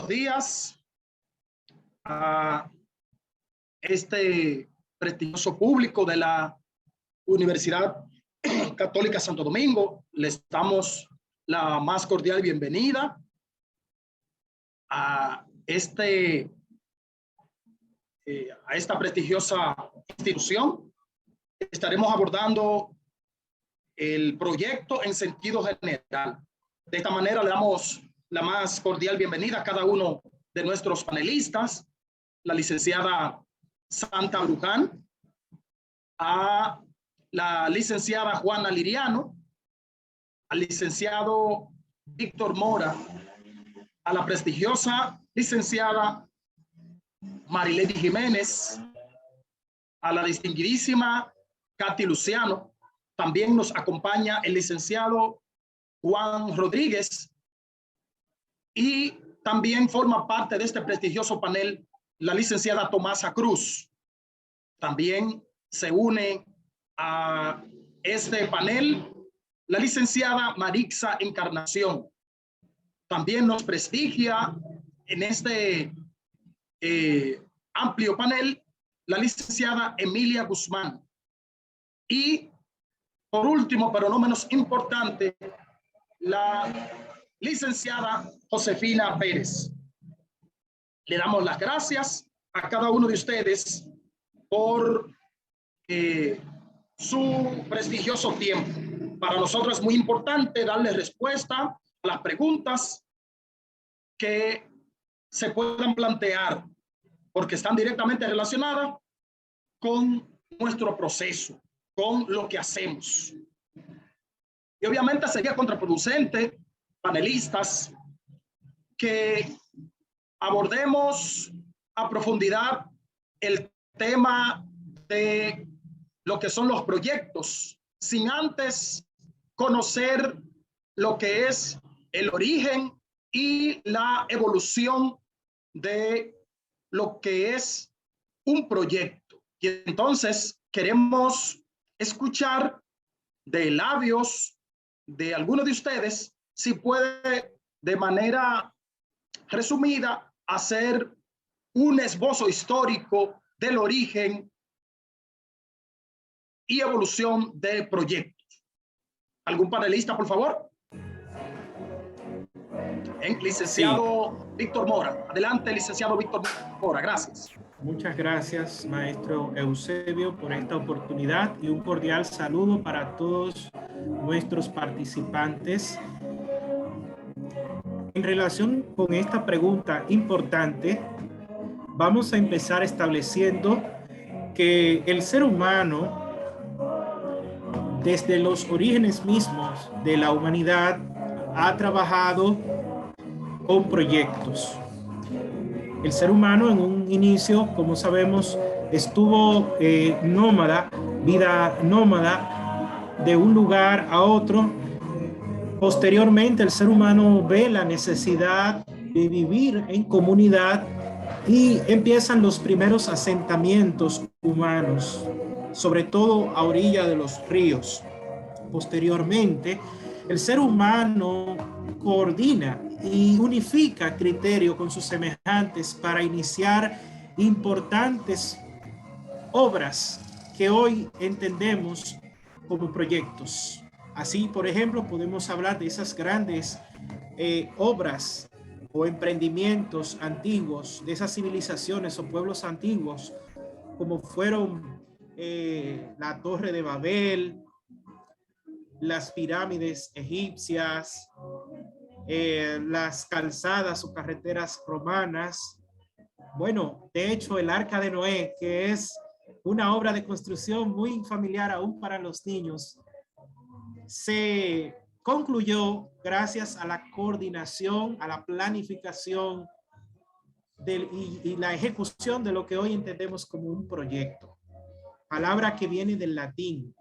buenos días a este prestigioso público de la Universidad Católica Santo Domingo. Les damos la más cordial bienvenida a esta prestigiosa institución. Estaremos abordando el proyecto en sentido general. De esta manera le damos la más cordial bienvenida a cada uno de nuestros panelistas, la licenciada Santa Bruján, a la licenciada Juana Liriano, al licenciado Víctor Mora, a la prestigiosa licenciada Marilady Jiménez, a la distinguidísima Katy Luciano. También nos acompaña el licenciado Juan Rodríguez y también forma parte de este prestigioso panel la licenciada Tomasa Cruz. También se une a este panel la licenciada Marixa Encarnación. También nos prestigia en este amplio panel la licenciada Emilia Guzmán. Y por último, pero no menos importante, la licenciada Josefina Pérez. Le damos las gracias a cada uno de ustedes por su prestigioso tiempo. Para nosotros es muy importante darle respuesta a las preguntas que se puedan plantear, porque están directamente relacionadas con nuestro proceso, con lo que hacemos. Y obviamente sería contraproducente, panelistas, que abordemos a profundidad el tema de lo que son los proyectos, sin antes conocer lo que es el origen y la evolución de lo que es un proyecto. Y entonces queremos escuchar de labios de alguno de ustedes, si puede de manera resumida hacer un esbozo histórico del origen y evolución de proyectos. ¿Algún panelista, por favor? Licenciado Víctor Mora. Adelante, licenciado Víctor Mora. Gracias. Muchas gracias, maestro Eusebio, por esta oportunidad y un cordial saludo para todos nuestros participantes. En relación con esta pregunta importante, vamos a empezar estableciendo que el ser humano, desde los orígenes mismos de la humanidad, ha trabajado con proyectos. El ser humano en un inicio, como sabemos, estuvo nómada, vida nómada, de un lugar a otro. Posteriormente, el ser humano ve la necesidad de vivir en comunidad y empiezan los primeros asentamientos humanos, sobre todo a orilla de los ríos. Posteriormente, el ser humano coordina y unifica criterio con sus semejantes para iniciar importantes obras que hoy entendemos como proyectos. Así, por ejemplo, podemos hablar de esas grandes obras o emprendimientos antiguos, de esas civilizaciones o pueblos antiguos, como fueron la Torre de Babel, las pirámides egipcias, las calzadas o carreteras romanas. Bueno, de hecho, el Arca de Noé, que es una obra de construcción muy familiar aún para los niños, se concluyó gracias a la coordinación, a la planificación y la ejecución de lo que hoy entendemos como un proyecto. Palabra que viene del latín,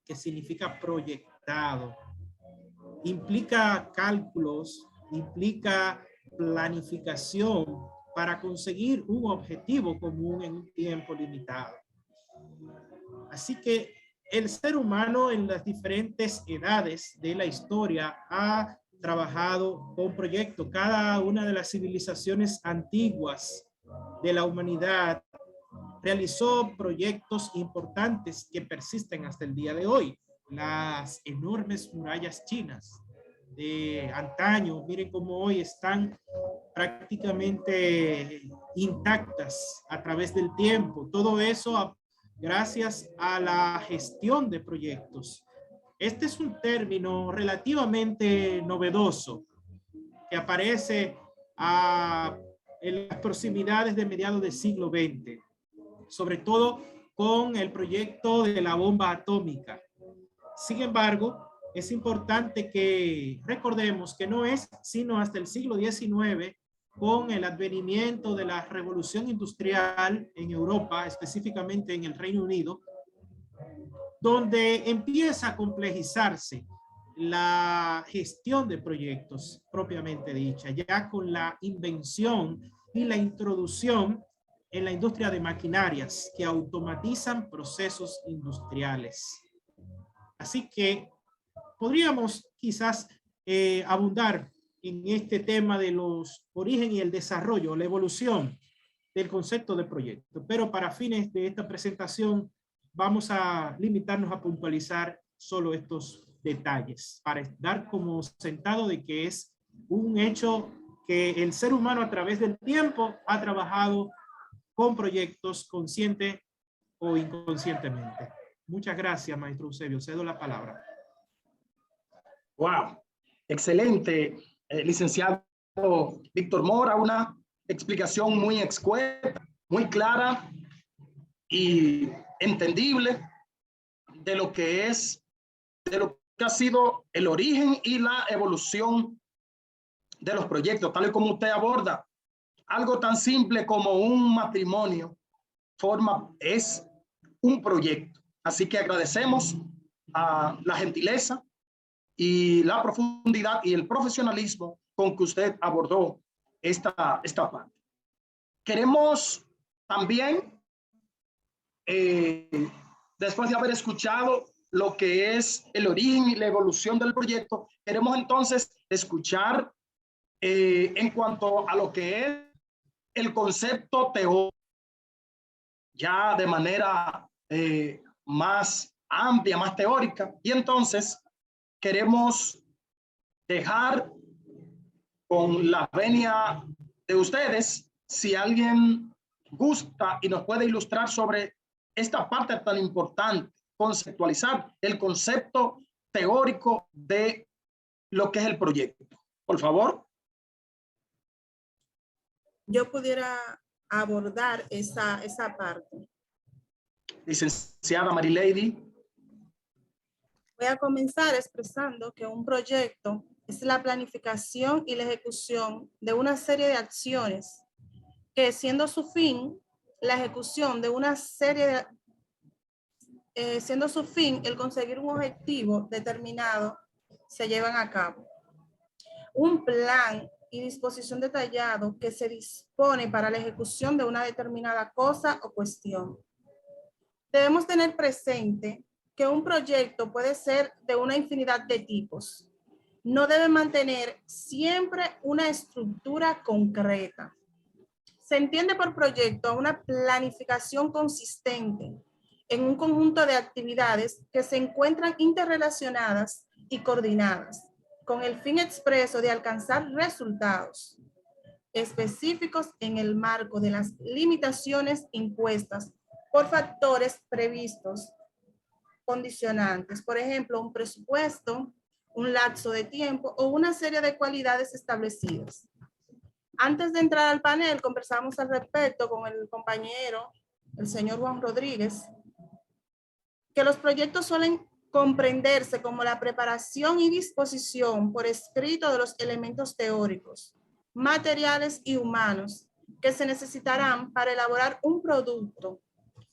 que significa proyectado. Implica cálculos, implica planificación para conseguir un objetivo común en un tiempo limitado. Así que el ser humano en las diferentes edades de la historia ha trabajado con proyectos. Cada una de las civilizaciones antiguas de la humanidad realizó proyectos importantes que persisten hasta el día de hoy. Las enormes murallas chinas de antaño, miren cómo hoy están prácticamente intactas a través del tiempo. Todo eso gracias a la gestión de proyectos. Este es un término relativamente novedoso que aparece en las proximidades de mediados del siglo XX, sobre todo con el proyecto de la bomba atómica. Sin embargo, es importante que recordemos que no es sino hasta el siglo XIX, con el advenimiento de la revolución industrial en Europa, específicamente en el Reino Unido, donde empieza a complejizarse la gestión de proyectos propiamente dicha, ya con la invención y la introducción en la industria de maquinarias que automatizan procesos industriales. Así que podríamos quizás abundar en este tema de los orígenes y el desarrollo, la evolución del concepto de proyecto, pero para fines de esta presentación vamos a limitarnos a puntualizar solo estos detalles para dar como sentado de que es un hecho que el ser humano a través del tiempo ha trabajado con proyectos consciente o inconscientemente. Muchas gracias, maestro Eusebio. Cedo la palabra. Wow, excelente, licenciado Víctor Mora, una explicación muy escueta, muy clara y entendible de lo que ha sido el origen y la evolución de los proyectos, tal y como usted aborda. Algo tan simple como un matrimonio es un proyecto. Así que agradecemos a la gentileza y la profundidad y el profesionalismo con que usted abordó esta parte. Queremos también, después de haber escuchado lo que es el origen y la evolución del proyecto, queremos entonces escuchar en cuanto a lo que es el concepto teórico, ya de manera más amplia, más teórica, y entonces queremos dejar con la venia de ustedes, si alguien gusta y nos puede ilustrar sobre esta parte tan importante, conceptualizar el concepto teórico de lo que es el proyecto. Por favor. Yo pudiera abordar esa parte. Licenciada Marilady. Voy a comenzar expresando que un proyecto es la planificación y la ejecución de una serie de acciones que, siendo su fin la ejecución de una serie de, siendo su fin el conseguir un objetivo determinado, se llevan a cabo. Un plan y disposición detallado que se dispone para la ejecución de una determinada cosa o cuestión. Debemos tener presente que un proyecto puede ser de una infinidad de tipos. No debe mantener siempre una estructura concreta. Se entiende por proyecto una planificación consistente en un conjunto de actividades que se encuentran interrelacionadas y coordinadas, con el fin expreso de alcanzar resultados específicos en el marco de las limitaciones impuestas por factores previstos, condicionantes, por ejemplo, un presupuesto, un lapso de tiempo o una serie de cualidades establecidas. Antes de entrar al panel, conversamos al respecto con el compañero, el señor Juan Rodríguez, que los proyectos suelen comprenderse como la preparación y disposición por escrito de los elementos teóricos, materiales y humanos que se necesitarán para elaborar un producto,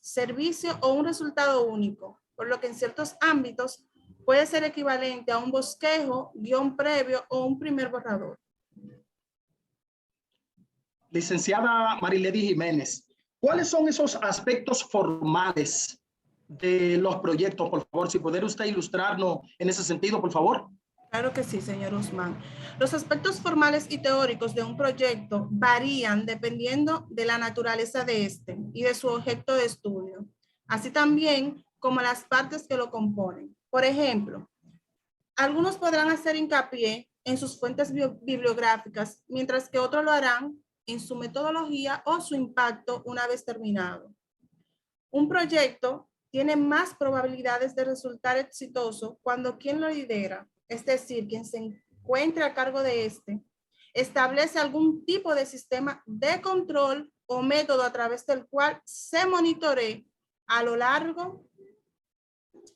servicio o un resultado único, por lo que en ciertos ámbitos puede ser equivalente a un bosquejo, guión previo o un primer borrador. Licenciada Marilady Jiménez, ¿cuáles son esos aspectos formales de los proyectos? Por favor, si pudiera usted ilustrarnos en ese sentido, por favor. Claro que sí, señor Usman. Los aspectos formales y teóricos de un proyecto varían dependiendo de la naturaleza de este y de su objeto de estudio, así también como las partes que lo componen. Por ejemplo, algunos podrán hacer hincapié en sus fuentes bibliográficas, mientras que otros lo harán en su metodología o su impacto una vez terminado. Un proyecto tiene más probabilidades de resultar exitoso cuando quien lo lidera, es decir, quien se encuentre a cargo de este, establece algún tipo de sistema de control o método a través del cual se monitoree a lo largo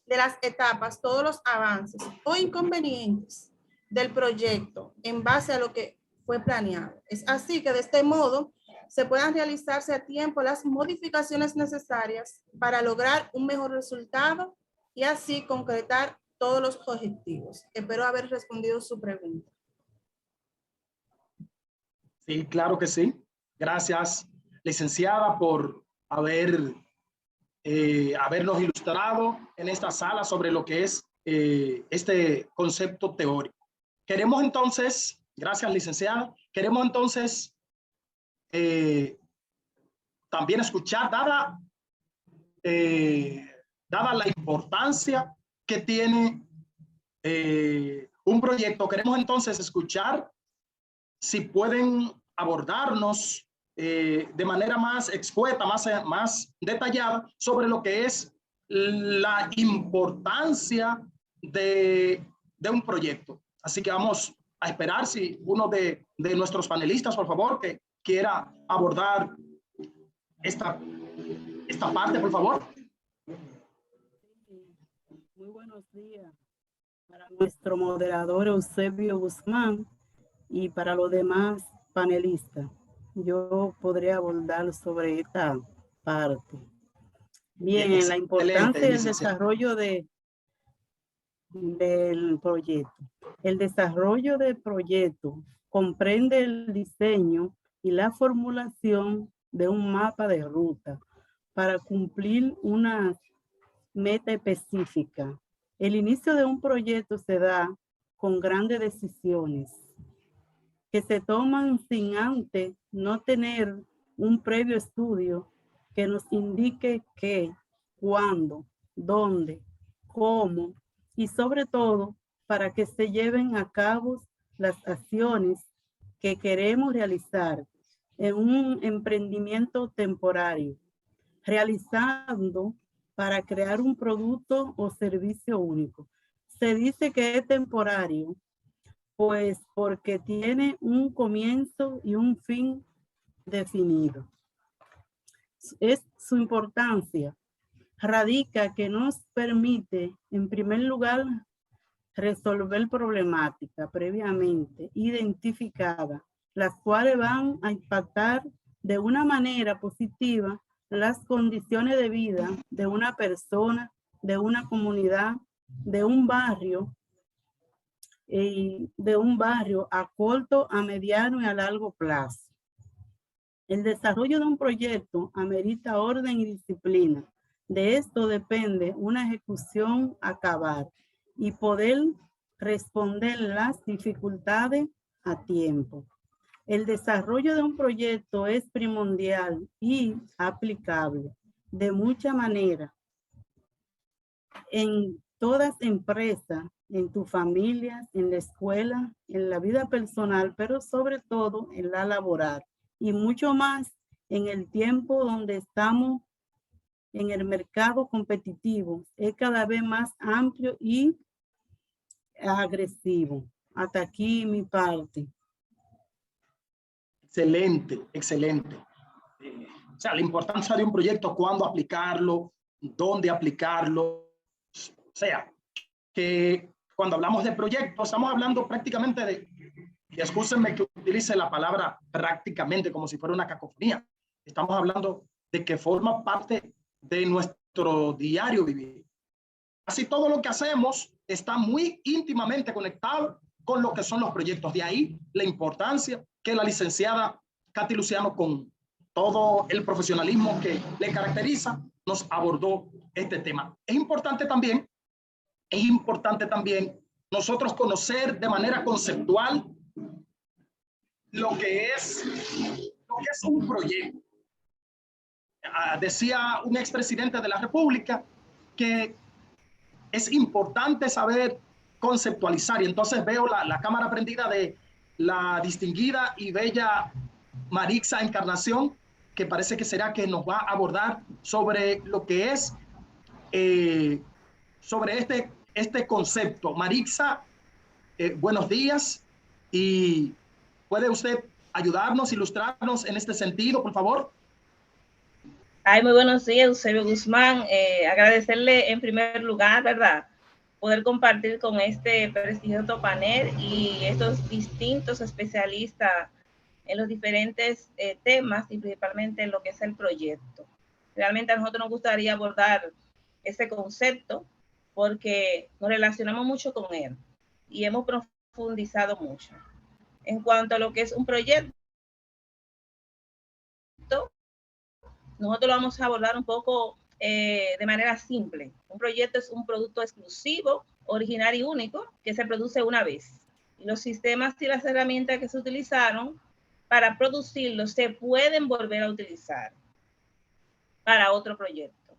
de las etapas todos los avances o inconvenientes del proyecto en base a lo que fue planeado. Es así que de este modo se puedan realizarse a tiempo las modificaciones necesarias para lograr un mejor resultado y así concretar todos los objetivos. Espero haber respondido su pregunta. Sí, claro que sí. Gracias, licenciada, por habernos ilustrado en esta sala sobre lo que es este concepto teórico. Queremos entonces, gracias, licenciada, queremos entonces también escuchar, dada la importancia que tiene un proyecto, queremos entonces escuchar si pueden abordarnos de manera más expuesta, más detallada sobre lo que es la importancia de un proyecto. Así que vamos a esperar si uno de nuestros panelistas, por favor, que quiera abordar esta parte, por favor. Muy buenos días para nuestro moderador Eusebio Guzmán y para los demás panelistas. Yo podría abordar sobre esta parte. Bien, la importancia del desarrollo del proyecto. El desarrollo del proyecto comprende el diseño y la formulación de un mapa de ruta para cumplir una meta específica. El inicio de un proyecto se da con grandes decisiones que se toman sin antes no tener un previo estudio que nos indique qué, cuándo, dónde, cómo y sobre todo para que se lleven a cabo las acciones que queremos realizar en un emprendimiento temporario, realizando para crear un producto o servicio único. Se dice que es temporario, pues porque tiene un comienzo y un fin definido. Es su importancia radica que nos permite, en primer lugar, resolver problemáticas previamente identificadas, las cuales van a impactar de una manera positiva las condiciones de vida de una persona, de una comunidad, de un barrio a corto, a mediano y a largo plazo. El desarrollo de un proyecto amerita orden y disciplina. De esto depende una ejecución acabar y poder responder las dificultades a tiempo. El desarrollo de un proyecto es primordial y aplicable de muchas maneras en todas empresas, en tu familia, en la escuela, en la vida personal, pero sobre todo en la laboral y mucho más en el tiempo donde estamos en el mercado competitivo. Es cada vez más amplio y agresivo. Hasta aquí mi parte. Excelente, excelente. O sea, la importancia de un proyecto, cuándo aplicarlo, dónde aplicarlo. O sea, que cuando hablamos de proyectos, estamos hablando prácticamente de, y excúsenme que utilice la palabra prácticamente como si fuera una cacofonía. Estamos hablando de que forma parte de nuestro diario vivir. Así todo lo que hacemos está muy íntimamente conectado con lo que son los proyectos. De ahí la importancia que la licenciada Katy Luciano, con todo el profesionalismo que le caracteriza, nos abordó este tema. Es importante también nosotros conocer de manera conceptual lo que es un proyecto. Decía un expresidente de la República que es importante saber conceptualizar, y entonces veo la cámara prendida de la distinguida y bella Marixa Encarnación, que parece que será que nos va a abordar sobre lo que es, sobre este concepto. Marixa, buenos días, y ¿puede usted ayudarnos, ilustrarnos en este sentido, por favor? Ay, muy buenos días, Eusebio Guzmán. Agradecerle en primer lugar, ¿verdad?, poder compartir con este prestigioso panel y estos distintos especialistas en los diferentes temas y principalmente en lo que es el proyecto. Realmente a nosotros nos gustaría abordar ese concepto porque nos relacionamos mucho con él y hemos profundizado mucho. En cuanto a lo que es un proyecto, nosotros lo vamos a abordar un poco de manera simple. Un proyecto es un producto exclusivo, original y único que se produce una vez. Y los sistemas y las herramientas que se utilizaron para producirlo se pueden volver a utilizar para otro proyecto.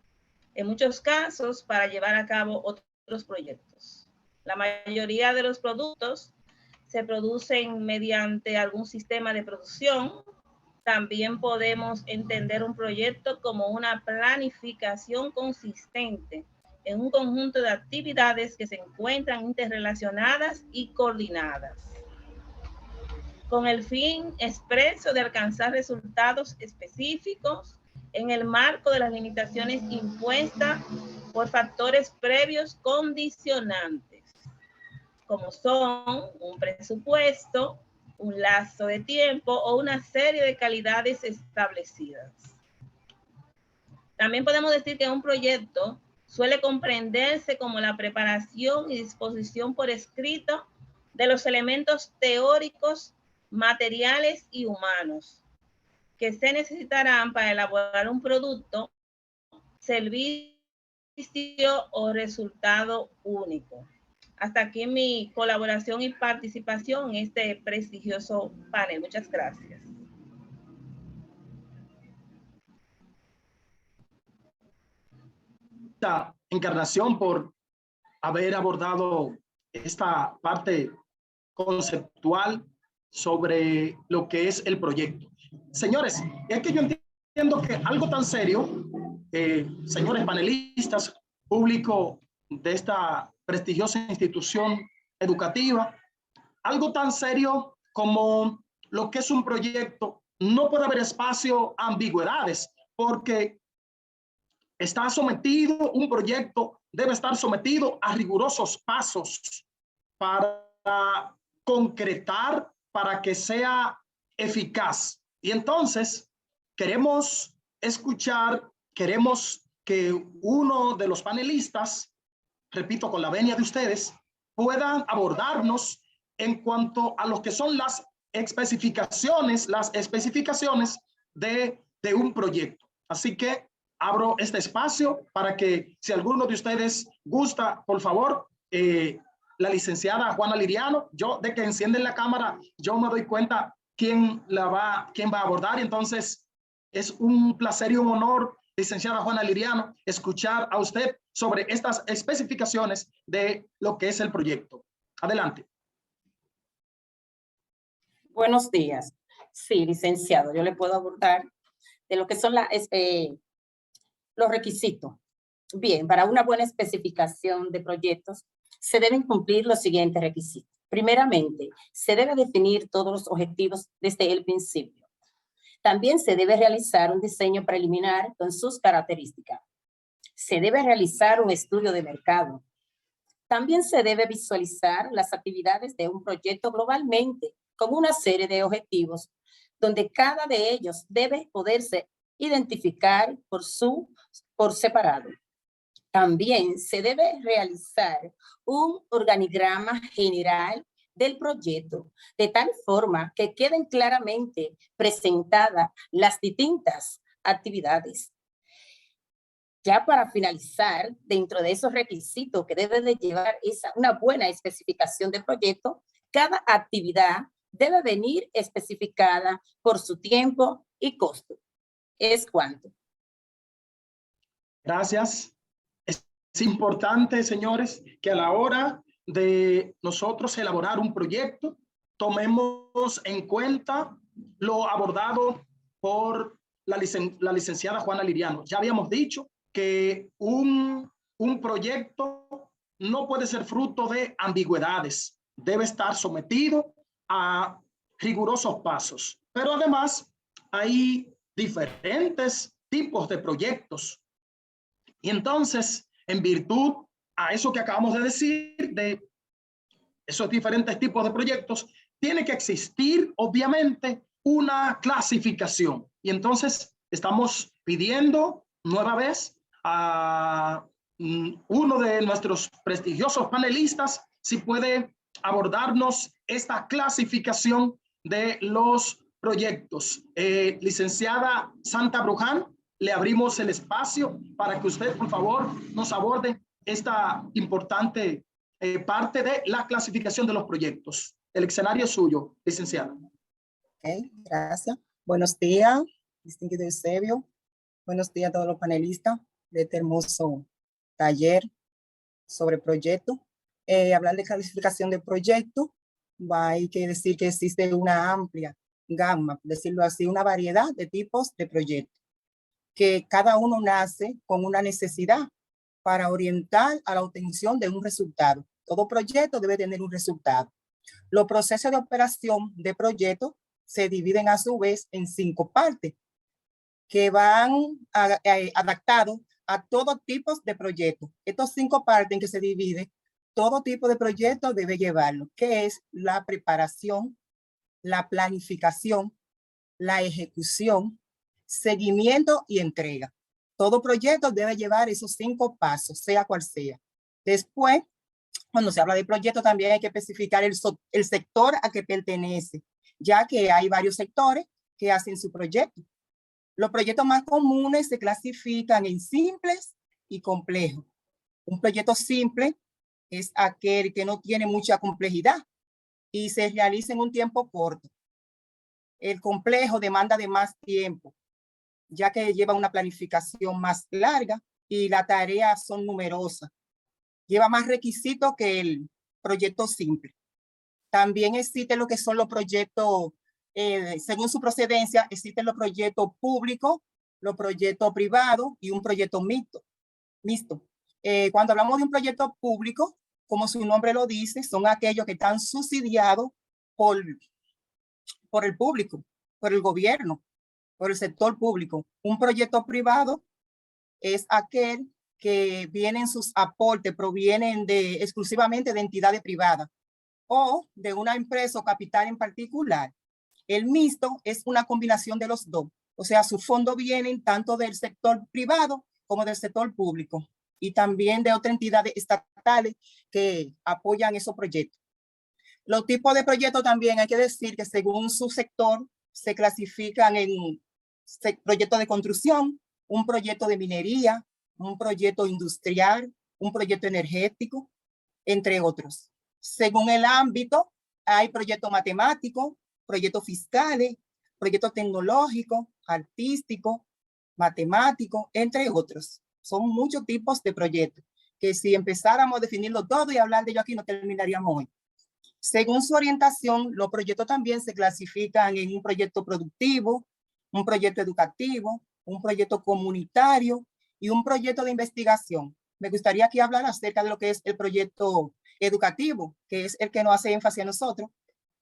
En muchos casos, para llevar a cabo otros proyectos. La mayoría de los productos se producen mediante algún sistema de producción. También podemos entender un proyecto como una planificación consistente en un conjunto de actividades que se encuentran interrelacionadas y coordinadas, con el fin expreso de alcanzar resultados específicos en el marco de las limitaciones impuestas por factores previos condicionantes, como son un presupuesto, un lazo de tiempo o una serie de calidades establecidas. También podemos decir que un proyecto suele comprenderse como la preparación y disposición por escrito de los elementos teóricos, materiales y humanos que se necesitarán para elaborar un producto, servicio o resultado único. Hasta aquí mi colaboración y participación en este prestigioso panel. Muchas gracias. Encarnación, por haber abordado esta parte conceptual sobre lo que es el proyecto. Señores, es que yo entiendo que algo tan serio, señores panelistas, público de esta prestigiosa institución educativa, algo tan serio como lo que es un proyecto, no puede haber espacio a ambigüedades, porque está sometido, un proyecto debe estar sometido a rigurosos pasos para concretar, para que sea eficaz. Y entonces queremos escuchar, queremos que uno de los panelistas, repito, con la venia de ustedes, puedan abordarnos en cuanto a lo que son las especificaciones de un proyecto. Así que abro este espacio para que, si alguno de ustedes gusta, por favor, la licenciada Juana Liriano, yo de que encienden la cámara, yo me doy cuenta quién va a abordar. Y entonces es un placer y un honor, licenciada Juana Liriano, escuchar a usted sobre estas especificaciones de lo que es el proyecto. Adelante. Buenos días. Sí, licenciado, yo le puedo abordar de lo que son los requisitos. Bien, para una buena especificación de proyectos se deben cumplir los siguientes requisitos. Primeramente, se debe definir todos los objetivos desde el principio. También se debe realizar un diseño preliminar con sus características. Se debe realizar un estudio de mercado. También se debe visualizar las actividades de un proyecto globalmente con una serie de objetivos donde cada de ellos debe poderse identificar por separado. También se debe realizar un organigrama general del proyecto, de tal forma que queden claramente presentadas las distintas actividades. Ya para finalizar, dentro de esos requisitos que debe de llevar una buena especificación de proyecto, cada actividad debe venir especificada por su tiempo y costo. ¿Es cuánto? Gracias. Es importante, señores, que a la hora de nosotros elaborar un proyecto, tomemos en cuenta lo abordado por la licenciada Juana Liriano. Ya habíamos dicho que un proyecto no puede ser fruto de ambigüedades, debe estar sometido a rigurosos pasos. Pero además hay diferentes tipos de proyectos. Y entonces, en virtud a eso que acabamos de decir, de esos diferentes tipos de proyectos, tiene que existir, obviamente, una clasificación. Y entonces estamos pidiendo nueva vez a uno de nuestros prestigiosos panelistas si puede abordarnos esta clasificación de los proyectos. Licenciada Santa Bruján, le abrimos el espacio para que usted, por favor, nos aborde esta importante parte de la clasificación de los proyectos. El escenario es suyo, licenciada. Okay, gracias. Buenos días, distinguido Eusebio. Buenos días a todos los panelistas de este hermoso taller sobre proyectos. Hablar de clasificación de proyectos, hay que decir que existe una amplia gama, decirlo así, una variedad de tipos de proyectos, que cada uno nace con una necesidad para orientar a la obtención de un resultado. Todo proyecto debe tener un resultado. Los procesos de operación de proyectos se dividen a su vez en 5 partes que van adaptados a todo tipo de proyectos. Estos 5 partes en que se divide, todo tipo de proyecto debe llevarlo, que es la preparación, la planificación, la ejecución, seguimiento y entrega. Todo proyecto debe llevar esos 5 pasos, sea cual sea. Después, cuando se habla de proyecto, también hay que especificar el sector a que pertenece, ya que hay varios sectores que hacen su proyecto. Los proyectos más comunes se clasifican en simples y complejos. Un proyecto simple es aquel que no tiene mucha complejidad y se realiza en un tiempo corto. El complejo demanda de más tiempo, ya que lleva una planificación más larga y las tareas son numerosas. Lleva más requisitos que el proyecto simple. También existen lo que son los proyectos, según su procedencia, existen los proyectos públicos, los proyectos privados y un proyecto mixto. Cuando hablamos de un proyecto público, como su nombre lo dice, son aquellos que están subsidiados por el público, por el gobierno, por el sector público. Un proyecto privado es aquel que vienen sus aportes, provienen exclusivamente de entidades privadas o de una empresa o capital en particular. El mixto es una combinación de los dos, o sea, sus fondos vienen tanto del sector privado como del sector público y también de otras entidades estatales que apoyan esos proyectos. Los tipos de proyectos también hay que decir que según su sector se clasifican en proyectos de construcción, un proyecto de minería, un proyecto industrial, un proyecto energético, entre otros. Según el ámbito, hay proyectos matemáticos, proyectos fiscales, proyectos tecnológicos, artísticos, matemáticos, entre otros. Son muchos tipos de proyectos que si empezáramos a definirlo todo y hablar de ello aquí no terminaríamos hoy. Según su orientación, los proyectos también se clasifican en un proyecto productivo, un proyecto educativo, un proyecto comunitario y un proyecto de investigación. Me gustaría aquí hablar acerca de lo que es el proyecto educativo, que es el que nos hace énfasis a nosotros.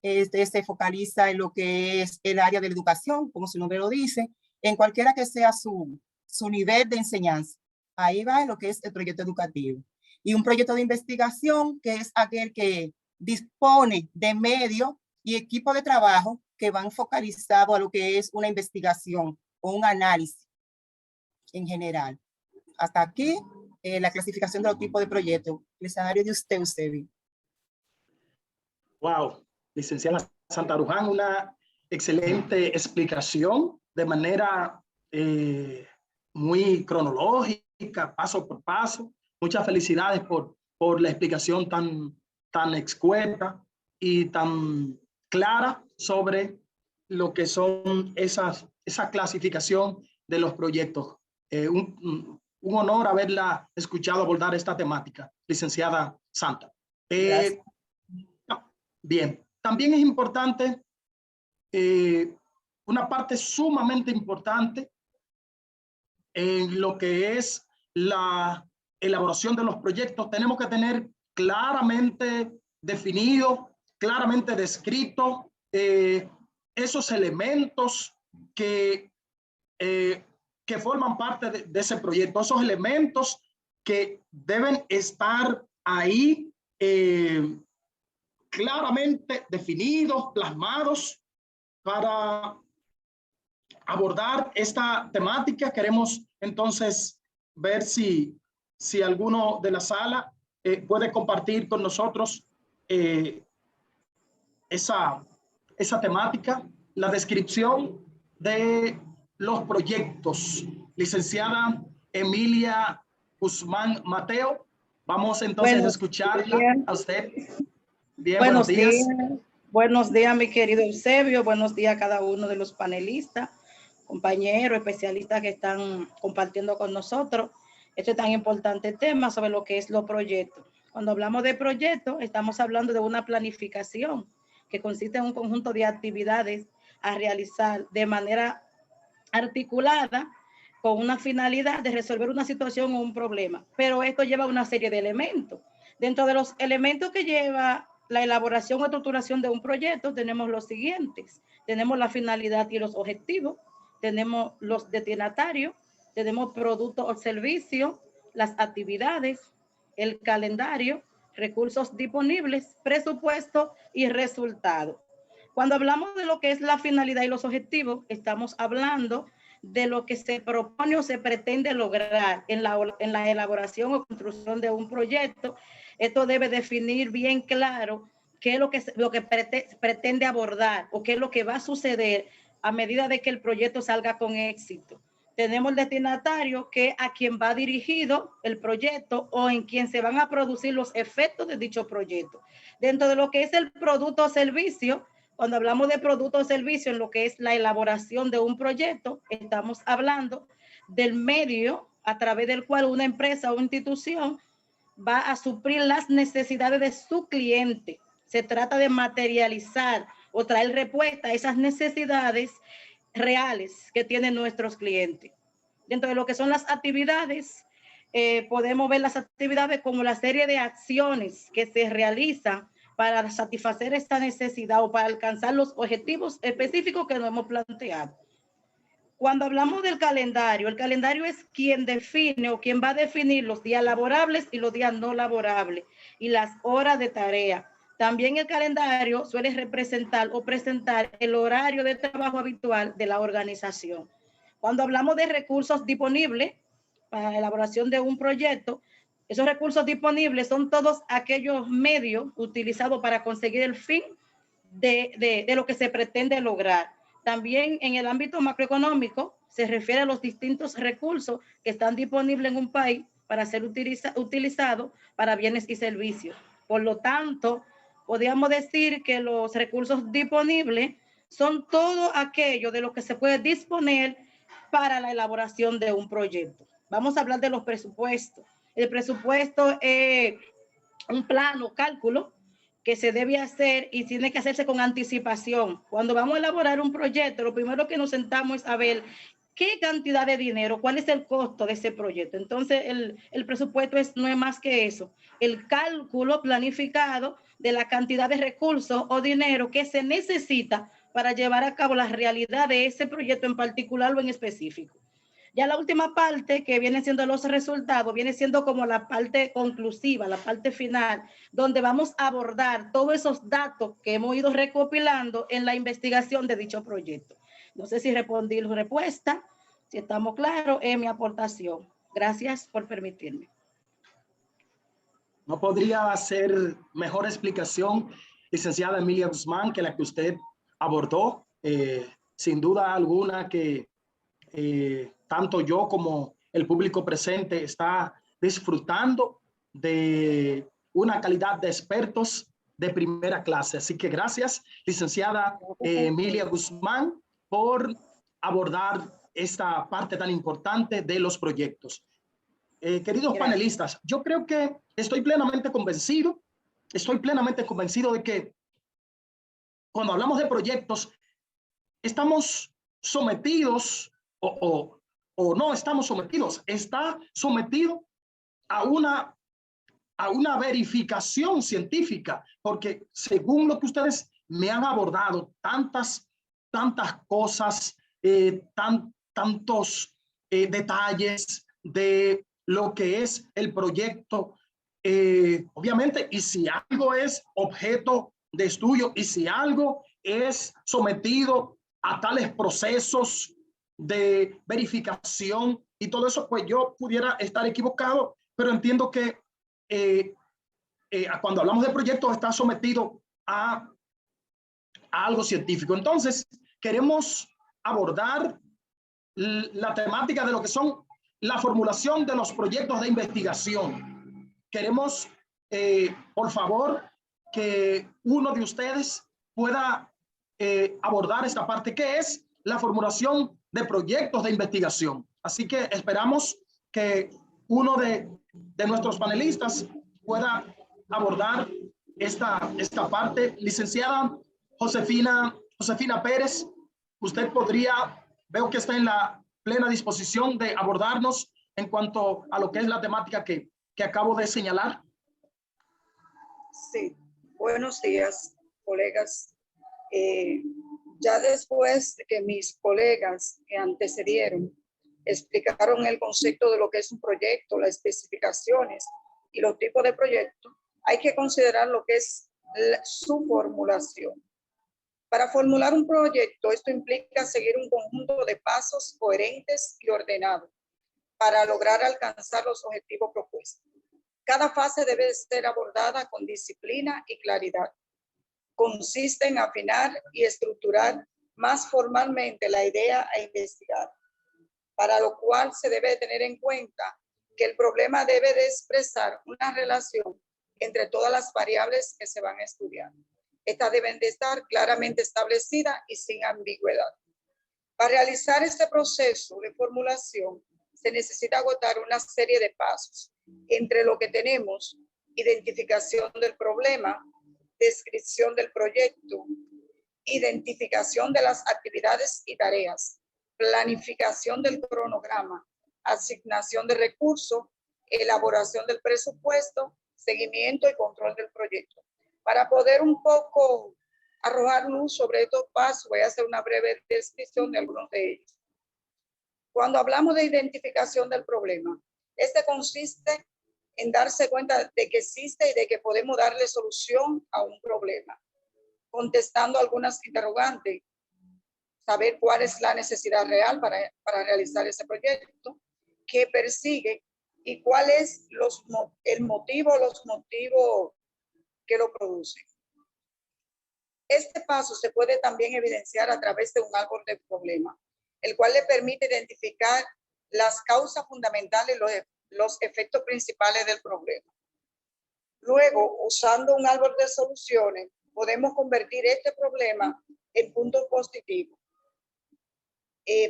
Se focaliza en lo que es el área de la educación, como su nombre lo dice, en cualquiera que sea su nivel de enseñanza. Ahí va lo que es el proyecto educativo. Y un proyecto de investigación, que es aquel que dispone de medios y equipo de trabajo que van focalizados a lo que es una investigación o un análisis en general. Hasta aquí la clasificación de los tipos de proyectos. El escenario de usted, Eusebio. Wow, licenciada Santa Bruján, una excelente explicación de manera muy cronológica explica paso por paso. Muchas felicidades por la explicación tan escueta y tan clara sobre lo que son esa clasificación de los proyectos. Un honor haberla escuchado abordar esta temática, licenciada Santa. Bien, también es importante, una parte sumamente importante en lo que es la elaboración de los proyectos. Tenemos que tener claramente definido, claramente descrito esos elementos que forman parte de ese proyecto, esos elementos que deben estar ahí claramente definidos, plasmados para abordar esta temática. Queremos entonces ver si alguno de la sala puede compartir con nosotros esa temática, la descripción de los proyectos. Licenciada Emilia Guzmán Mateo, vamos entonces a escucharla a usted. Bien, buenos días. Buenos días, mi querido Eusebio. Buenos días a cada uno de los panelistas, compañeros, especialistas que están compartiendo con nosotros este tan importante tema sobre lo que es los proyectos. Cuando hablamos de proyectos, estamos hablando de una planificación que consiste en un conjunto de actividades a realizar de manera articulada con una finalidad de resolver una situación o un problema. Pero esto lleva una serie de elementos. Dentro de los elementos que lleva la elaboración o estructuración de un proyecto tenemos los siguientes. Tenemos la finalidad y los objetivos, tenemos los destinatarios, tenemos productos o servicios, las actividades, el calendario, recursos disponibles, presupuesto y resultados. Cuando hablamos de lo que es la finalidad y los objetivos, estamos hablando de lo que se propone o se pretende lograr en la elaboración o construcción de un proyecto. Esto debe definir bien claro qué es lo que pretende abordar o qué es lo que va a suceder a medida de que el proyecto salga con éxito. Tenemos el destinatario, que es a quien va dirigido el proyecto o en quien se van a producir los efectos de dicho proyecto. Dentro de lo que es el producto o servicio, cuando hablamos de producto o servicio en lo que es la elaboración de un proyecto, estamos hablando del medio a través del cual una empresa o institución va a suplir las necesidades de su cliente. Se trata de materializar o traer respuesta a esas necesidades reales que tienen nuestros clientes. Dentro de lo que son las actividades, podemos ver las actividades como la serie de acciones que se realizan para satisfacer esta necesidad o para alcanzar los objetivos específicos que nos hemos planteado. Cuando hablamos del calendario, el calendario es quien define o quien va a definir los días laborables y los días no laborables y las horas de tarea. También el calendario suele representar o presentar el horario de trabajo habitual de la organización. Cuando hablamos de recursos disponibles para la elaboración de un proyecto, esos recursos disponibles son todos aquellos medios utilizados para conseguir el fin de lo que se pretende lograr. También en el ámbito macroeconómico se refiere a los distintos recursos que están disponibles en un país para ser utilizados para bienes y servicios. Por lo tanto, podríamos decir que los recursos disponibles son todo aquello de lo que se puede disponer para la elaboración de un proyecto. Vamos a hablar de los presupuestos. El presupuesto es un plano, cálculo, que se debe hacer y tiene que hacerse con anticipación. Cuando vamos a elaborar un proyecto, lo primero que nos sentamos es a ver qué cantidad de dinero, cuál es el costo de ese proyecto. Entonces, el presupuesto no es más que eso, el cálculo planificado de la cantidad de recursos o dinero que se necesita para llevar a cabo la realidad de ese proyecto en particular o en específico. Ya la última parte, que viene siendo los resultados, viene siendo como la parte conclusiva, la parte final, donde vamos a abordar todos esos datos que hemos ido recopilando en la investigación de dicho proyecto. No sé si respondí la respuesta, si estamos claros, es mi aportación. Gracias por permitirme. No podría hacer mejor explicación, licenciada Emilia Guzmán, que la que usted abordó. Sin duda alguna que tanto yo como el público presente está disfrutando de una calidad de expertos de primera clase. Así que gracias, licenciada Emilia Guzmán, por abordar esta parte tan importante de los proyectos. Queridos panelistas, yo creo que estoy plenamente convencido de que cuando hablamos de proyectos, estamos sometidos o no estamos sometidos, está sometido a una verificación científica, porque según lo que ustedes me han abordado, tantas cosas, tantos detalles de lo que es el proyecto, obviamente, y si algo es objeto de estudio y si algo es sometido a tales procesos de verificación y todo eso, pues yo pudiera estar equivocado, pero entiendo que cuando hablamos de proyectos está sometido a algo científico. Entonces, queremos abordar la temática de lo que son la formulación de los proyectos de investigación. Queremos, por favor, que uno de ustedes pueda abordar esta parte, que es la formulación de proyectos de investigación. Así que esperamos que uno de nuestros panelistas pueda abordar esta parte. Licenciada Josefina Pérez, usted podría, veo que está en la plena disposición de abordarnos en cuanto a lo que es la temática que acabo de señalar. Sí, buenos días, colegas. Ya después de que mis colegas que antecedieron explicaron el concepto de lo que es un proyecto, las especificaciones y los tipos de proyectos, hay que considerar lo que es su formulación. Para formular un proyecto, esto implica seguir un conjunto de pasos coherentes y ordenados para lograr alcanzar los objetivos propuestos. Cada fase debe ser abordada con disciplina y claridad. Consiste en afinar y estructurar más formalmente la idea a investigar, para lo cual se debe tener en cuenta que el problema debe de expresar una relación entre todas las variables que se van a estudiar. Estas deben de estar claramente establecidas y sin ambigüedad. Para realizar este proceso de formulación, se necesita agotar una serie de pasos, entre lo que tenemos: identificación del problema, descripción del proyecto, identificación de las actividades y tareas, planificación del cronograma, asignación de recursos, elaboración del presupuesto, seguimiento y control del proyecto. Para poder un poco arrojar luz sobre estos pasos, voy a hacer una breve descripción de algunos de ellos. Cuando hablamos de identificación del problema, este consiste en darse cuenta de que existe y de que podemos darle solución a un problema, contestando algunas interrogantes, saber cuál es la necesidad real para realizar ese proyecto, qué persigue y cuál es el motivo, los motivos que lo producen. Este paso se puede también evidenciar a través de un árbol de problema, el cual le permite identificar las causas fundamentales y los efectos principales del problema. Luego, usando un árbol de soluciones, podemos convertir este problema en puntos positivos.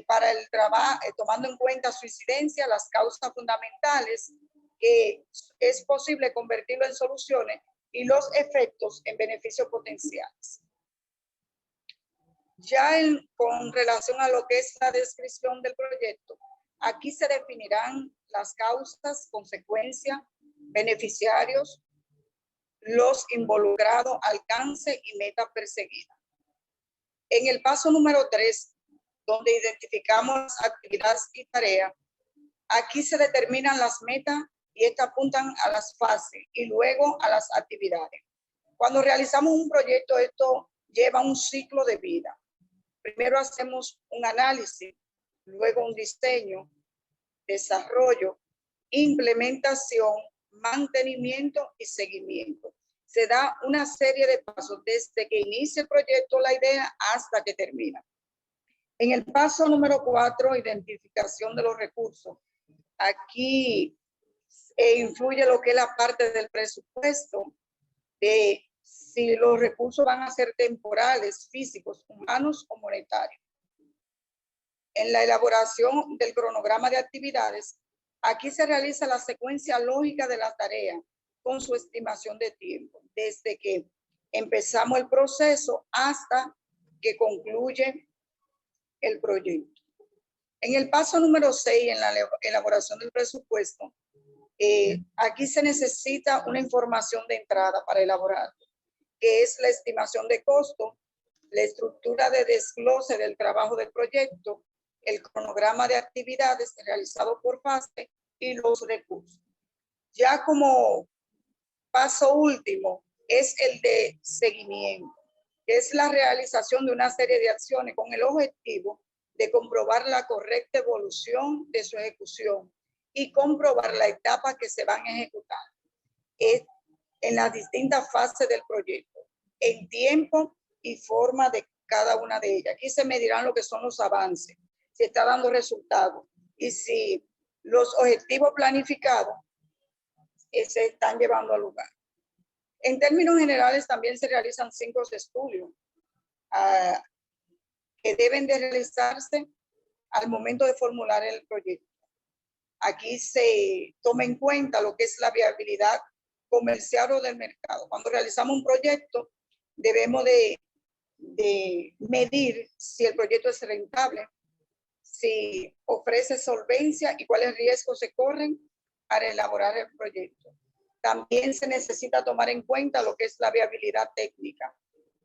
Para el trabajo, tomando en cuenta su incidencia, las causas fundamentales, que es posible convertirlo en soluciones, y los efectos en beneficios potenciales. Ya con relación a lo que es la descripción del proyecto, aquí se definirán las causas, consecuencias, beneficiarios, los involucrados, alcance y meta perseguida. En el paso número 3, donde identificamos las actividades y tareas, aquí se determinan las metas y estas apuntan a las fases y luego a las actividades. Cuando realizamos un proyecto, esto lleva un ciclo de vida. Primero hacemos un análisis, luego un diseño, desarrollo, implementación, mantenimiento y seguimiento. Se da una serie de pasos desde que inicia el proyecto, la idea, hasta que termina. En el paso número 4, identificación de los recursos. Aquí influye lo que es la parte del presupuesto, de si los recursos van a ser temporales, físicos, humanos o monetarios. En la elaboración del cronograma de actividades, aquí se realiza la secuencia lógica de la tarea con su estimación de tiempo, desde que empezamos el proceso hasta que concluye el proyecto. En el paso número 6, en la elaboración del presupuesto, aquí se necesita una información de entrada para elaborar, que es la estimación de costo, la estructura de desglose del trabajo del proyecto, el cronograma de actividades realizado por fase y los recursos. Ya como paso último es el de seguimiento, que es la realización de una serie de acciones con el objetivo de comprobar la correcta evolución de su ejecución y comprobar la etapa que se van a ejecutar en las distintas fases del proyecto, en tiempo y forma de cada una de ellas. Aquí se medirán lo que son los avances, si está dando resultados y si los objetivos planificados se están llevando al lugar. En términos generales, también se realizan 5 estudios que deben de realizarse al momento de formular el proyecto. Aquí se toma en cuenta lo que es la viabilidad comercial o del mercado. Cuando realizamos un proyecto, debemos de medir si el proyecto es rentable, si ofrece solvencia y cuáles riesgos se corren para elaborar el proyecto. También se necesita tomar en cuenta lo que es la viabilidad técnica,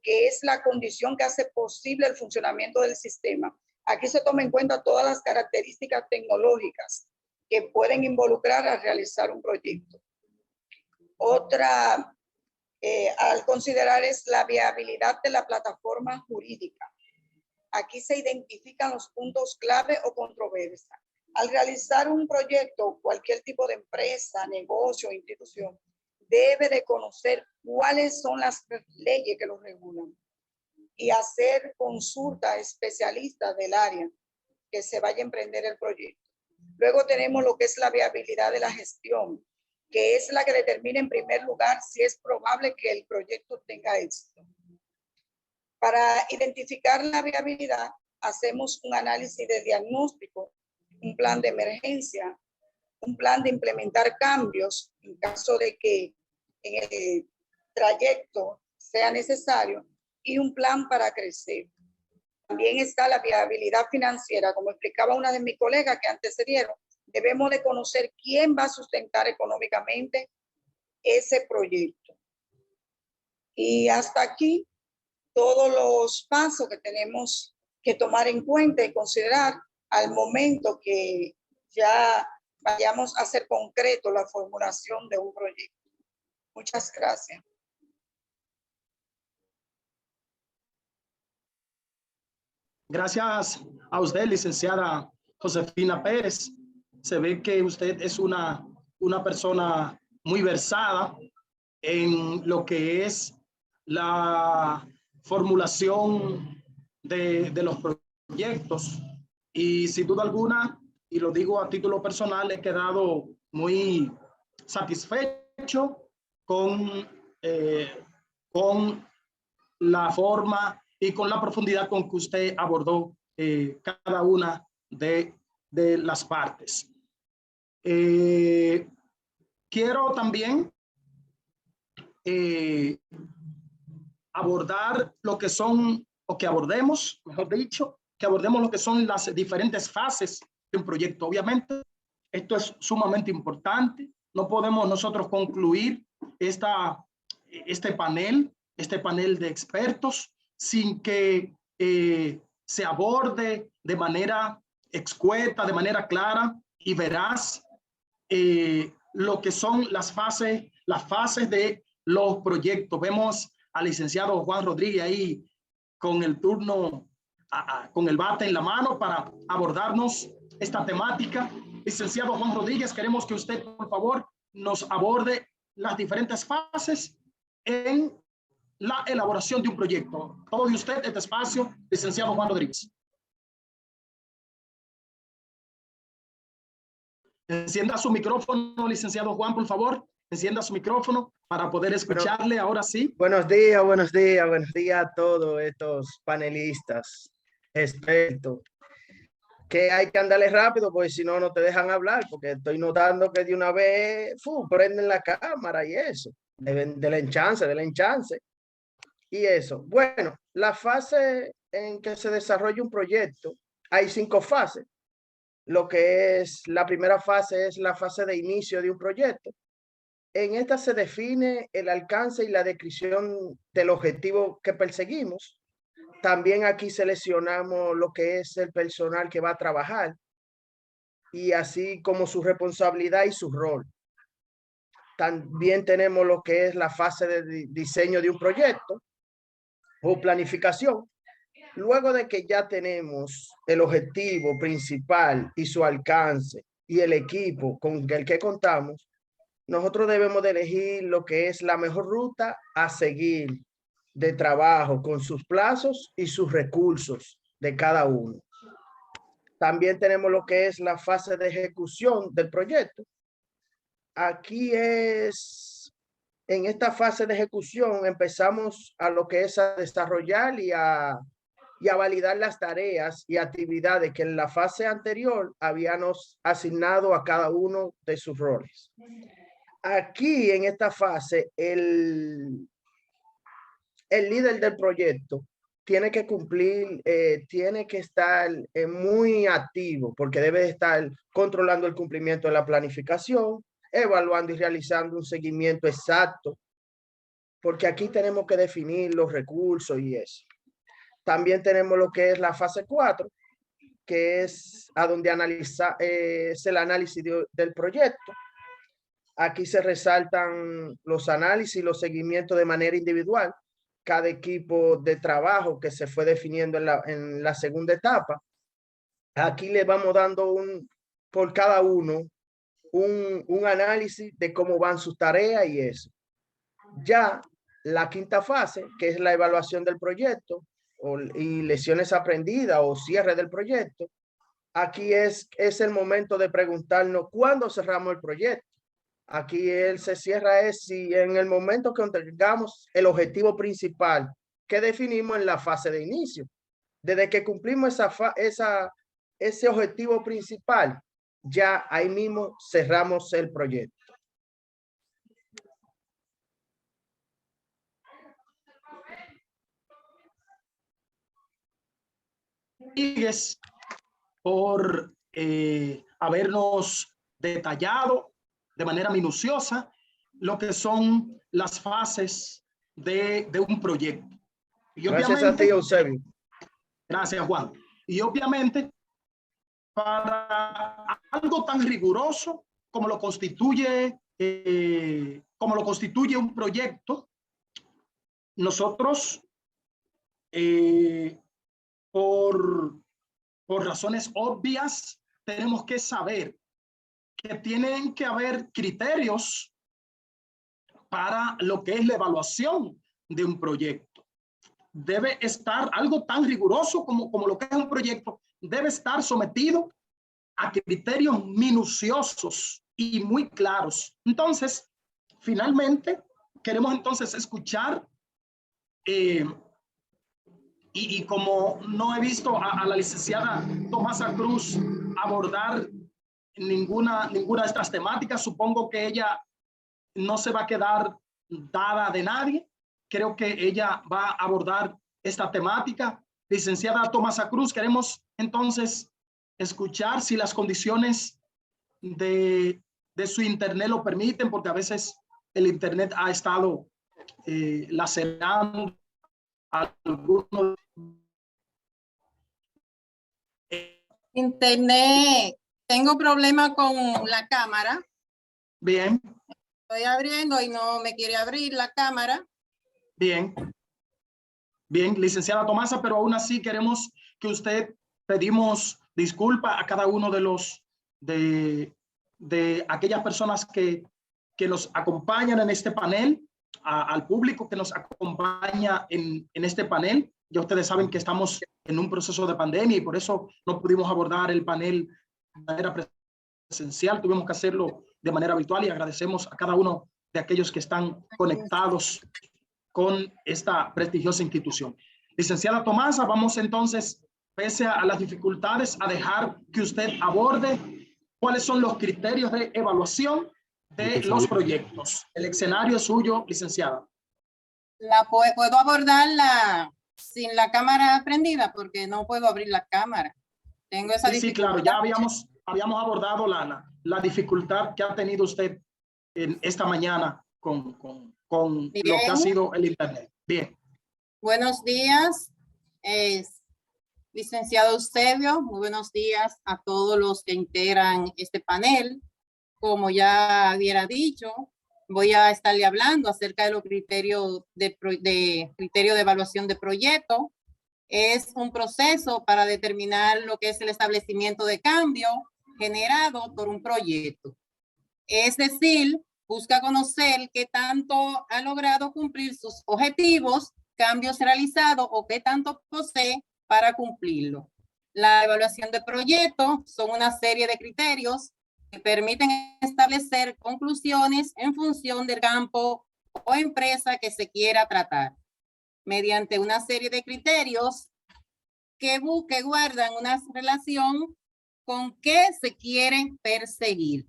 que es la condición que hace posible el funcionamiento del sistema. Aquí se toma en cuenta todas las características tecnológicas que pueden involucrar a realizar un proyecto. Otra al considerar es la viabilidad de la plataforma jurídica. Aquí se identifican los puntos clave o controversia. Al realizar un proyecto, cualquier tipo de empresa, negocio, institución, debe de conocer cuáles son las leyes que lo regulan y hacer consulta a especialistas del área que se vaya a emprender el proyecto. Luego tenemos lo que es la viabilidad de la gestión, que es la que determina en primer lugar si es probable que el proyecto tenga éxito. Para identificar la viabilidad, hacemos un análisis de diagnóstico, un plan de emergencia, un plan de implementar cambios en caso de que en el trayecto sea necesario y un plan para crecer. También está la viabilidad financiera, como explicaba una de mis colegas que antecedieron, debemos de conocer quién va a sustentar económicamente ese proyecto. Y hasta aquí todos los pasos que tenemos que tomar en cuenta y considerar al momento que ya vayamos a hacer concreto la formulación de un proyecto. Muchas gracias. Gracias a usted, licenciada Josefina Pérez. Se ve que usted es una persona muy versada en lo que es la formulación de los proyectos. Y sin duda alguna, y lo digo a título personal, he quedado muy satisfecho con la forma y con la profundidad con que usted abordó cada una de las partes. Quiero también abordar lo que son, o que abordemos, mejor dicho, que abordemos lo que son las diferentes fases de un proyecto. Obviamente, esto es sumamente importante. No podemos nosotros concluir este panel de expertos sin que se aborde de manera escueta, de manera clara y veraz lo que son las fases de los proyectos. Vemos al licenciado Juan Rodríguez ahí con el turno, con el bate en la mano para abordarnos esta temática. Licenciado Juan Rodríguez, queremos que usted, por favor, nos aborde las diferentes fases en la elaboración de un proyecto. Todo de usted, este espacio, licenciado Juan Rodríguez. Encienda su micrófono, licenciado Juan, por favor. Encienda su micrófono para poder escucharle. Ahora sí. Buenos días a todos estos panelistas, expertos. Que hay que andarle rápido, porque si no, no te dejan hablar, porque estoy notando que de una vez prenden la cámara y eso, del enchance. Y eso. Bueno, la fase en que se desarrolla un proyecto, hay 5 fases. Lo que es la primera fase es la fase de inicio de un proyecto. En esta se define el alcance y la descripción del objetivo que perseguimos. También aquí seleccionamos lo que es el personal que va a trabajar y así como su responsabilidad y su rol. También tenemos lo que es la fase de diseño de un proyecto o planificación. Luego de que ya tenemos el objetivo principal y su alcance y el equipo con el que contamos, nosotros debemos de elegir lo que es la mejor ruta a seguir de trabajo con sus plazos y sus recursos de cada uno. También tenemos lo que es la fase de ejecución del proyecto. Aquí en esta fase de ejecución empezamos a lo que es a desarrollar y a validar las tareas y actividades que en la fase anterior habíamos asignado a cada uno de sus roles. Aquí en esta fase el líder del proyecto tiene que cumplir, tiene que estar muy activo porque debe estar controlando el cumplimiento de la planificación, evaluando y realizando un seguimiento exacto, porque aquí tenemos que definir los recursos y eso. También tenemos lo que es la fase 4, que es a donde es el análisis del proyecto. Aquí se resaltan los análisis y los seguimientos de manera individual. Cada equipo de trabajo que se fue definiendo en la segunda etapa. Aquí le vamos dando por cada uno un análisis de cómo van sus tareas y eso. Ya la quinta fase, que es la evaluación del proyecto y lecciones aprendidas o cierre del proyecto. Aquí es el momento de preguntarnos cuándo cerramos el proyecto. Aquí se cierra si en el momento que entregamos el objetivo principal que definimos en la fase de inicio. Desde que cumplimos ese objetivo principal, ya ahí mismo cerramos el proyecto. Por habernos detallado de manera minuciosa lo que son las fases de un proyecto. Y gracias a ti, Eusebio. Gracias, Juan. Y obviamente, para algo tan riguroso como lo constituye un proyecto, nosotros, por razones obvias, tenemos que saber que tienen que haber criterios para lo que es la evaluación de un proyecto. Debe estar algo tan riguroso como lo que es un proyecto, debe estar sometido a criterios minuciosos y muy claros. Entonces, finalmente, queremos entonces escuchar y como no he visto a la licenciada Tomasa Cruz abordar ninguna de estas temáticas, supongo que ella no se va a quedar dada de nadie. Creo que ella va a abordar esta temática. Licenciada Tomasa Cruz, queremos entonces escuchar si las condiciones de su internet lo permiten, porque a veces el internet ha estado lacerando algunos. Internet, tengo problema con la cámara. Bien. Estoy abriendo y no me quiere abrir la cámara. Bien. Bien, licenciada Tomasa, pero aún así queremos que pedimos disculpa a cada uno de aquellas personas que nos acompañan en este panel, al público que nos acompaña en este panel. Ya ustedes saben que estamos en un proceso de pandemia y por eso no pudimos abordar el panel de manera presencial. presencial, tuvimos que hacerlo de manera virtual y agradecemos a cada uno de aquellos que están conectados con esta prestigiosa institución. Licenciada Tomasa, vamos entonces, pese a las dificultades, a dejar que usted aborde cuáles son los criterios de evaluación de los proyectos. El escenario es suyo, licenciada. ¿Puedo abordarla sin la cámara prendida? Porque no puedo abrir la cámara. Tengo esa Sí, dificultad. claro, ya habíamos abordado la dificultad que ha tenido usted en esta mañana con lo que ha sido el Internet. Bien. Buenos días, licenciado Eusebio. Muy buenos días a todos los que integran este panel. Como ya hubiera dicho, voy a estarle hablando acerca de los criterios criterio de evaluación de proyecto. Es un proceso para determinar lo que es el establecimiento de cambio generado por un proyecto. Es decir, busca conocer qué tanto ha logrado cumplir sus objetivos, cambios realizados o qué tanto posee para cumplirlo. La evaluación de proyecto son una serie de criterios que permiten establecer conclusiones en función del campo o empresa que se quiera tratar, mediante una serie de criterios que guardan una relación con qué se quiere perseguir.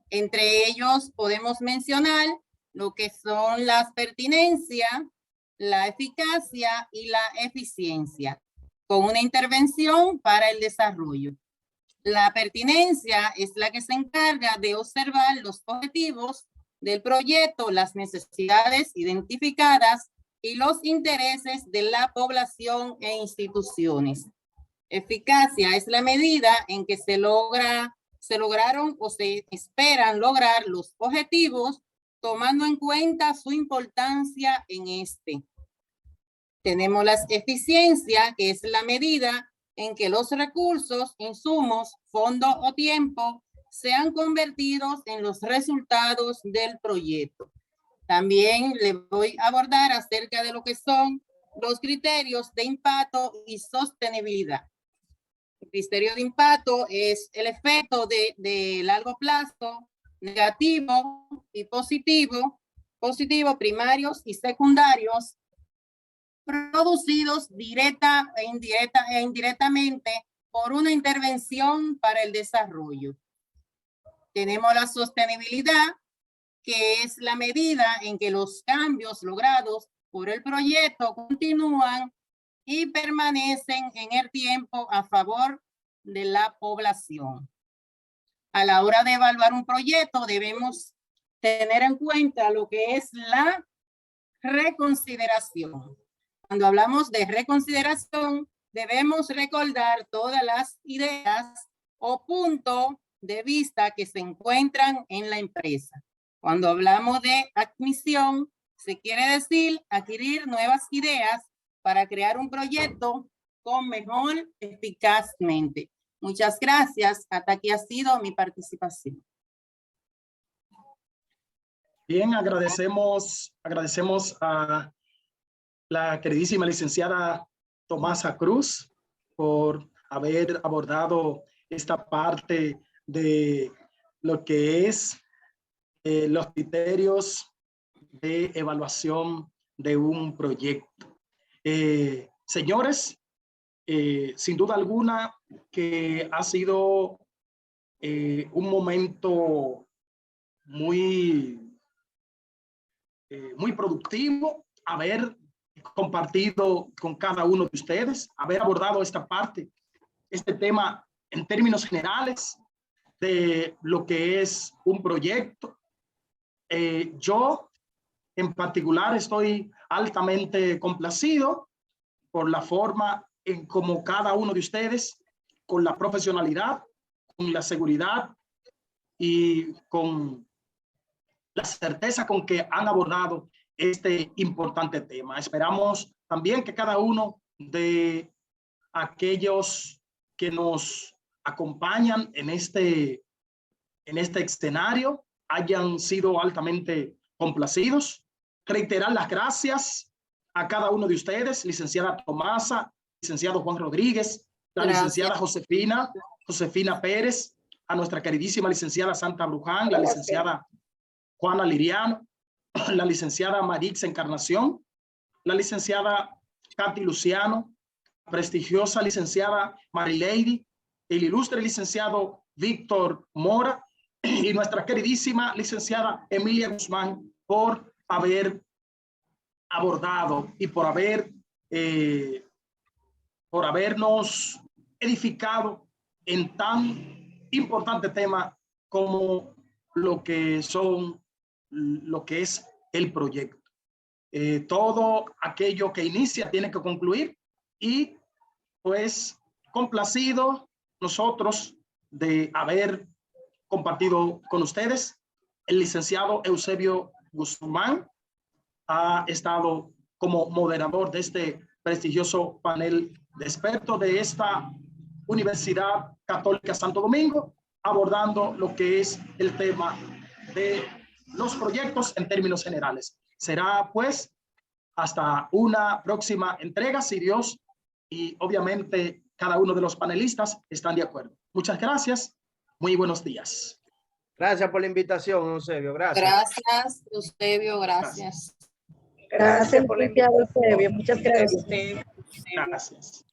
Entre ellos podemos mencionar lo que son las pertinencias, la eficacia y la eficiencia, con una intervención para el desarrollo. La pertinencia es la que se encarga de observar los objetivos del proyecto, las necesidades identificadas y los intereses de la población e instituciones. Eficacia es la medida en que se lograron o se esperan lograr los objetivos, tomando en cuenta su importancia en este. Tenemos la eficiencia, que es la medida en que los recursos, insumos, fondos o tiempo sean convertidos en los resultados del proyecto. También le voy a abordar acerca de lo que son los criterios de impacto y sostenibilidad. El criterio de impacto es el efecto de largo plazo, negativo y positivo, primarios y secundarios, producidos directa e indirectamente por una intervención para el desarrollo. Tenemos la sostenibilidad, que es la medida en que los cambios logrados por el proyecto continúan y permanecen en el tiempo a favor de la población. A la hora de evaluar un proyecto debemos tener en cuenta lo que es la reconsideración. Cuando hablamos de reconsideración, debemos recordar todas las ideas o puntos de vista que se encuentran en la empresa. Cuando hablamos de admisión, se quiere decir adquirir nuevas ideas para crear un proyecto con mejor eficazmente. Muchas gracias. Hasta aquí ha sido mi participación. Bien, agradecemos a la queridísima licenciada Tomasa Cruz por haber abordado esta parte de lo que es los criterios de evaluación de un proyecto. Señores, sin duda alguna que ha sido un momento muy productivo haber compartido con cada uno de ustedes, haber abordado esta parte, este tema en términos generales de lo que es un proyecto. Yo en particular estoy altamente complacido por la forma en como cada uno de ustedes, con la profesionalidad, con la seguridad y con la certeza con que han abordado este importante tema. Esperamos también que cada uno de aquellos que nos acompañan en este escenario hayan sido altamente complacidos. Reiterar las gracias a cada uno de ustedes, licenciada Tomasa, licenciado Juan Rodríguez, la licenciada Josefina Pérez, a nuestra queridísima licenciada Santa Bruján, la licenciada Juana Liriano, la licenciada Marix Encarnación, la licenciada Katy Luciano, prestigiosa licenciada Marilady, el ilustre licenciado Víctor Mora y nuestra queridísima licenciada Emilia Guzmán por haber abordado y por habernos edificado en tan importante tema como lo que es el proyecto. Todo aquello que inicia tiene que concluir y pues complacido nosotros de haber compartido con ustedes. El licenciado Eusebio Guzmán ha estado como moderador de este prestigioso panel de expertos de esta Universidad Católica Santo Domingo, abordando lo que es el tema de los proyectos en términos generales. Será pues hasta una próxima entrega, si Dios y obviamente cada uno de los panelistas están de acuerdo. Muchas gracias. Muy buenos días. Gracias por la invitación, Eusebio. Gracias. Gracias, Eusebio. Gracias. Gracias por la invitación. Eusebio. Muchas gracias. Gracias.